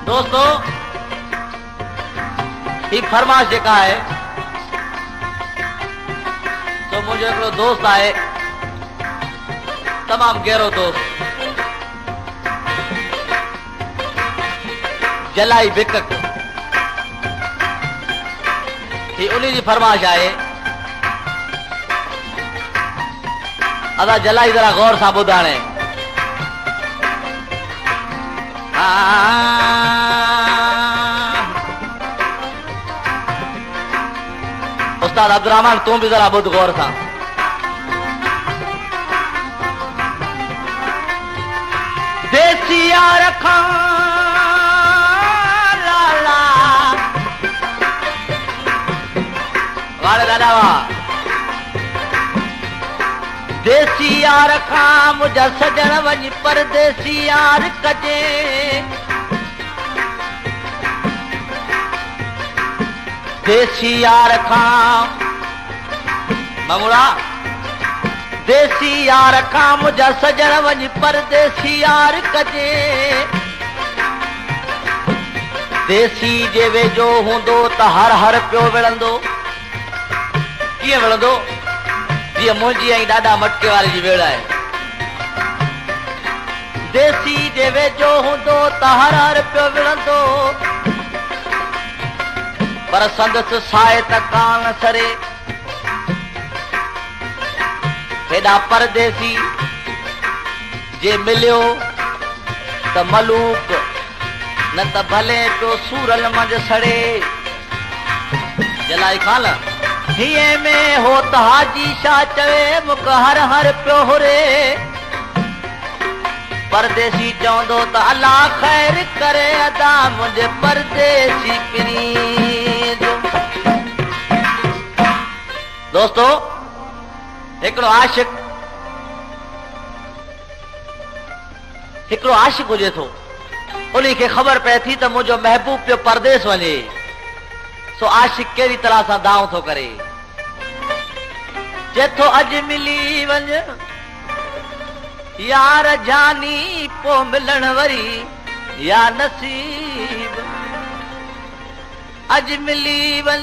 दोस्तों ही फरमाश जेका है तो मुझे हिकिड़ो दोस्त आहे तमाम गहरो दोस्त जलाई बिकक ही उन्हीं जी फरमाश आहे अदा जलाई जरा गौर सां ॿुधाणे उस्ताद अब्दुर्रहमान तू भी जरा ॿुध गौर सां देसी यार खां लाला वाले दादा वाह देसी यार खां मुझा सजण वञ परदेसी यार कजे देसी यार खां ममुड़ा देसी यार खां मुझा सजण वञ परदेसी यार कजे देसी जे वेझो हूंदो त हर हर पियो विढ़ंदो कीअं विढ़ंदो जीअं मुंहिंजी ऐं ॾाॾा मटके वारे जी वेड़ आहे देसी जे वेझो हूंदो त हर हर पियो विढ़ंदो पर संदसि साए त कान सरे हेॾा परदेसी जे मिलियो त मलूक न त भले पियो सूरल मंझि सड़े जलाई खान हिए में हो त हाजी छा चवे मुख हर हर पियो हुरे परदेसी चवंदो त अल्लाह ख़ैर करे अदा मुंहिंजे परदेसी प्रीत दोस्तों हिकिड़ो आशिक हुजे थो उन्हीं खे ख़बर पए थी त मुंहिंजो महबूब पियो परदेस वञे सो आशिक कहिड़ी तरह सां दाव थो करे जेथो अॼु मिली वञ यार जानी पो मिलण वरी या नसीब अॼु मिली वञ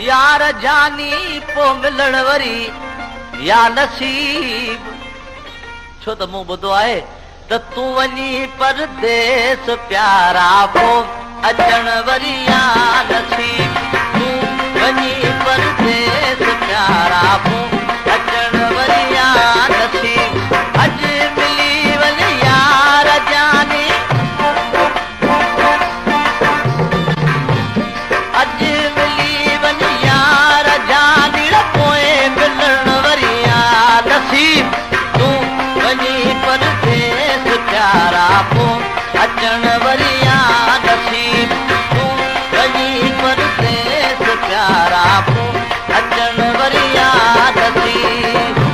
यार जानी पो मिलण वरी या नसीब छो त मूं ॿुधो आहे त तूं वञी परदेस प्यारा पो अचण वरी या नसीब तूं वञी परदेस प्यारा पो अचण वरी या नसीब अॼु मिली वञ यार जानी अॼु मिली वञ यार जानी पोइ मिलण वरी या नसीब तूं वञी परदेस प्यारा पो अचण वरी या नसीब तूं वञी परदेस प्यारा पो अचण वरी या नसीब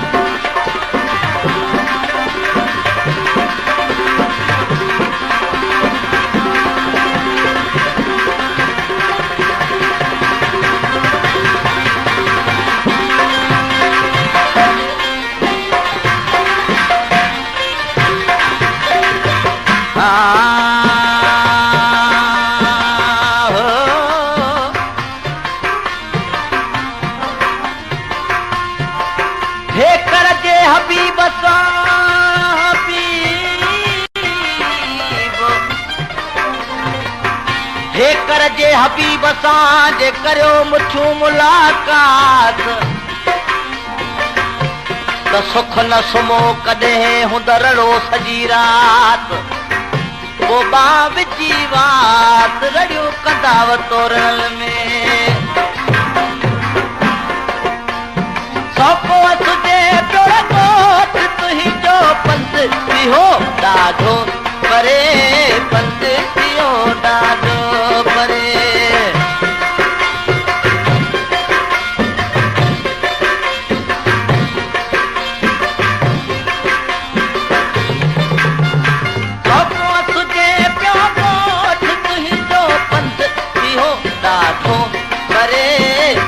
हबीब सां जे करियो मुछूं मुलाकात त सुख न सुम्हो कॾहिं हुंदड़ो सॼी रात पोइ बां विची वात रड़ियूं कंदाव तोरण में सौको सुजे पियो कोट तुंहिंजो पंध थियो ॾाढो परे पंध थियो ॾाढो परे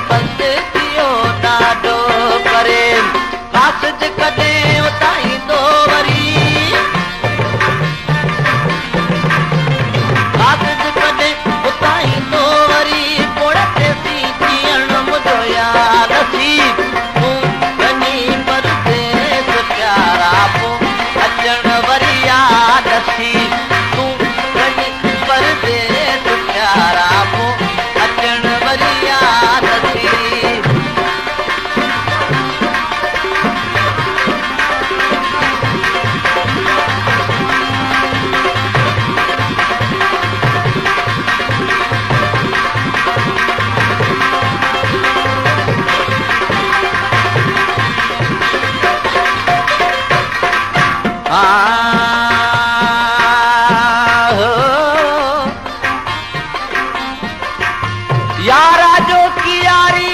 पंध की यारी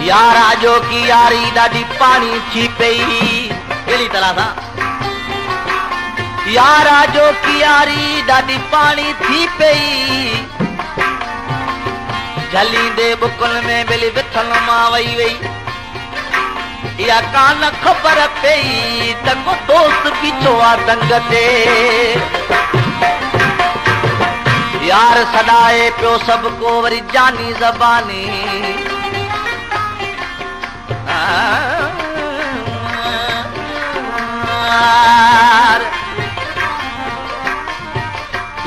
यारा जो की यारी ॾाढी पाणी थी पई अहिड़ी तरह सां यारा जो की यारी ॾाढी पाणी थी पई झलींदे बुकुल में बिली विथल मां वई वई या कान ख़बर पई त को दोस्त बीठो आ दंग ते यार सॾाए पियो सभु को वरी जानी ज़बानी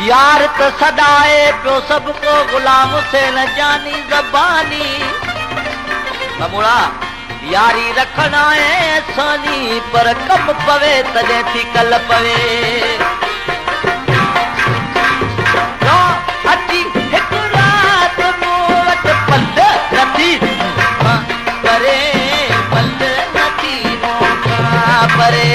यार त सॾाए पियो सभु को गुलाम हुसैन जानी ज़बानी बमुड़ा यारी रखण आहे असानी पर कम पवे तॾहिं थी कल पवे अची हिकु राति मूं वटि पल नथी परे पल नथी मूं खां परे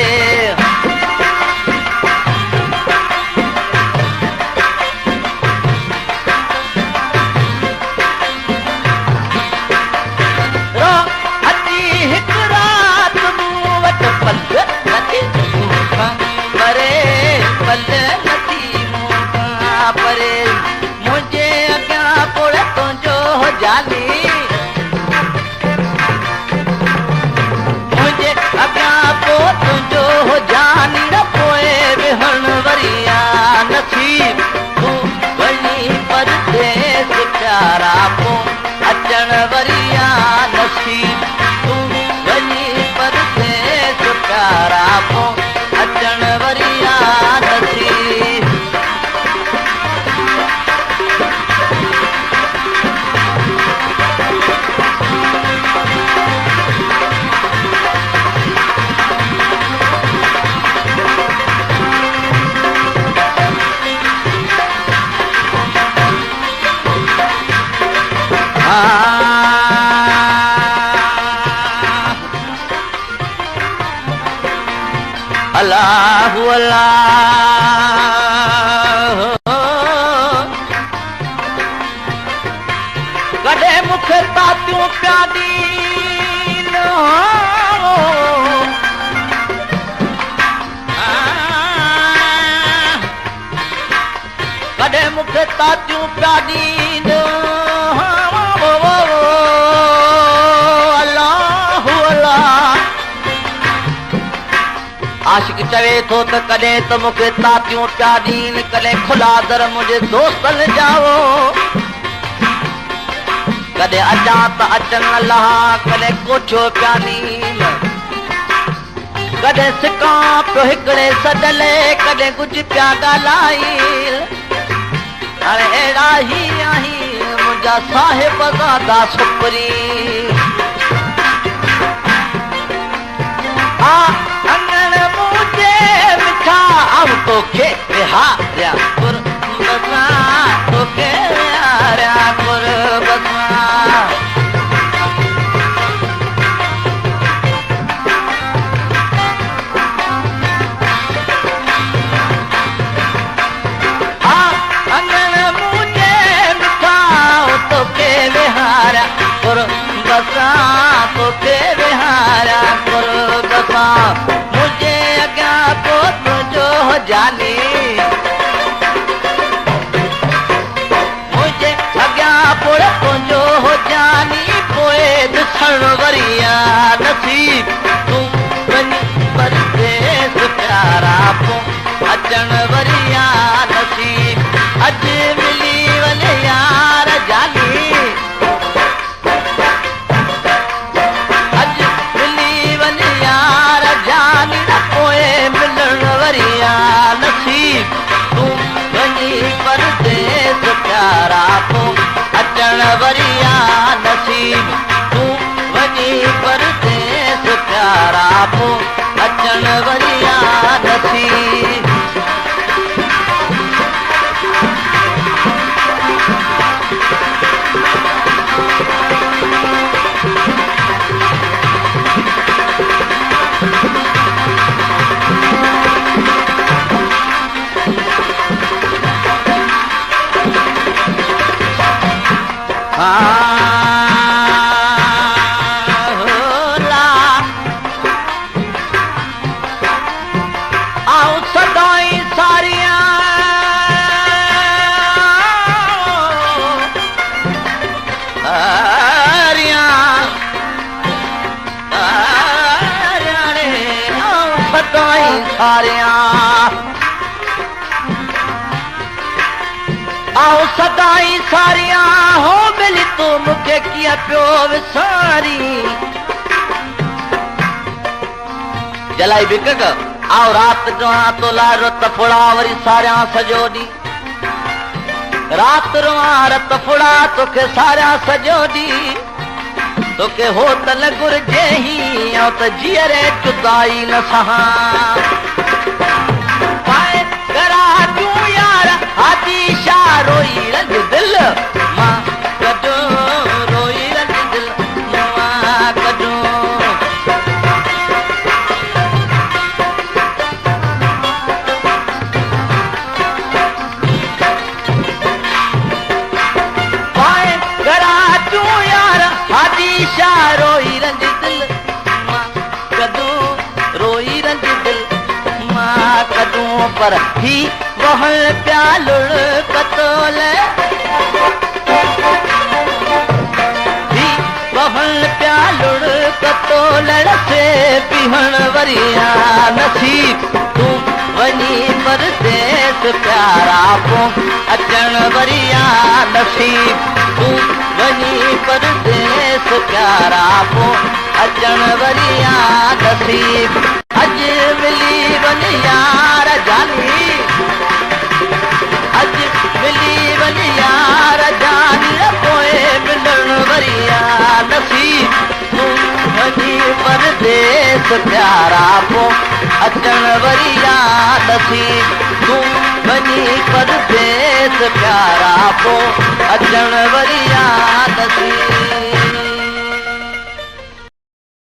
अचण वरिया नसीब तूं वञी परदेस प्यारा पो अचण वरिया नसीब अल्लाह अल्लाह कॾहिं मूंखे तातियूं पिया ॾीन कॾहिं मूंखे तातियूं पिया ॾीन आशिक चवे थो त कॾहिं त मूंखे तातियूं पिया ॾीन कॾहिं खुला दर मुंहिंजे दोस्तनि जाओ कॾहिं अचां त अचनि न लहा कॾहिं कोठियो पिया ॾीन कॾहिं सिकां पियो हिकिड़े सॾले कॾहिं कुझु पिया ॻाल्हाईं हाणे अहिड़ा ई आहीं मुंहिंजा साहिब ज़ादा सुपरी तोखे विहारिया कुर्बता तोखे विहारिया कुर्बता अंगण मुझे मिठा तोखे विहारिया कुर्बता तोखे विहारिया कुर्बता मुझे अॻियां को तुंहिंजो जानी मुझे अॻियां पोइ तुंहिंजो जानी पोइ ॾिसण वरिया नसीब तूं वञी परदेस प्यारा पोइ अचण वरिया नसीब अॼु मिली वञे यार जानी अॼु मिली वञे यार जानी पोइ मिलण वरिया नसीब आऊं सदाई सारियां सारियां आओ सदाई सारियां हो मिली तू मुखे किया पियो विसारी जलाई बिकक आओ रात रोआ तो लार रत फुड़ा वरी सारियां सजो दी रात रोआ रत फुड़ा तोखे सारियां सजो दी तोखे हो त न घुर्जे ही ऐं त जीअरे जुदाई न सहां पाए करा तूं यार हादी शा रोई रंग दिल मां कढो रोई रंग दिल मां कढो पाए करा तूं यार हादी शा रोई रंग दिल मां कढो रोई रंग दिल मां कढो पर ही बहल प्यालुड़ कतोल ही बहल प्यालुड़ कतोलड़ से पिहण वरिया नसीब तू वनी परदेस प्यारा पो अचण वरिया नसीब तू वनी परदेस प्यारा पो अचण वरिया नसीब अज मिली वनी यार जानी अज मिली वनी यार जानी पोए मिलण वरिया नसीब तू वनी परदेस प्यारा पो अचण वरिया नसीब तू वनी परदेस प्यारा पो अचण वरिया नसीब